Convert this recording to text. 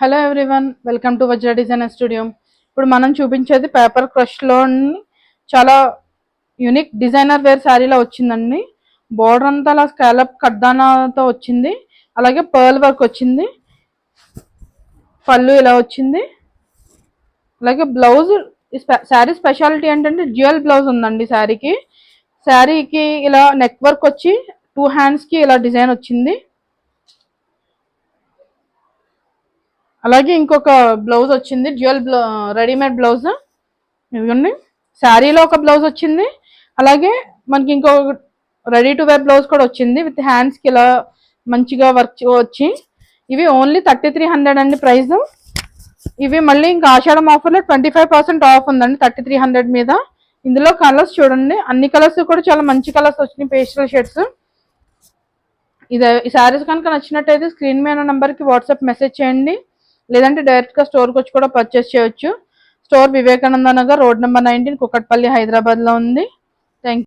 Hello everyone, welcome to Vajra design studio. ఇప్పుడు మనం చూపించేది పేపర్ క్రష్లో చాలా యూనిక్ డిజైనర్ వేర్ శారీలో వచ్చిందండి. బోర్డర్ అంతా అలా స్కాలప్ కడ్దానాతో వచ్చింది, అలాగే పర్ల్ వర్క్ వచ్చింది. పళ్ళు ఇలా వచ్చింది, అలాగే బ్లౌజ్ శారీ స్పెషాలిటీ ఏంటంటే డ్యూయల్ బ్లౌజ్ ఉందండి శారీకి. శారీకి ఇలా నెక్ వర్క్ వచ్చి 2 హ్యాండ్స్కి ఇలా డిజైన్ వచ్చింది. అలాగే ఇంకొక బ్లౌజ్ వచ్చింది, డ్యూయల్ రెడీమేడ్ బ్లౌజ్. ఇదిగోండి, శారీలో ఒక బ్లౌజ్ వచ్చింది, అలాగే మనకి ఇంకొక రెడీ టు వేర్ బ్లౌజ్ కూడా వచ్చింది విత్ హ్యాండ్స్కి ఇలా మంచిగా వర్క్ వచ్చి. ఇవి ఓన్లీ 3300 అండి ప్రైస్. ఇవి మళ్ళీ ఇంకా ఆషాఢం ఆఫర్లో 25% ఆఫ్ ఉందండి 3300 మీద. ఇందులో కలర్స్ చూడండి, అన్ని కలర్స్ కూడా చాలా మంచి కలర్స్ వచ్చినాయి, పేస్టల్ షేడ్స్. ఈ శారీస్ కనుక నచ్చినట్టయితే స్క్రీన్ మీద నెంబర్కి వాట్సాప్ మెసేజ్ చేయండి, లేదంటే డైరెక్ట్గా స్టోర్కి వచ్చి కూడా పర్చేస్ చేయొచ్చు. Store Vivekananda Nagar, road number 19, Kukatpally, హైదరాబాద్లో ఉంది.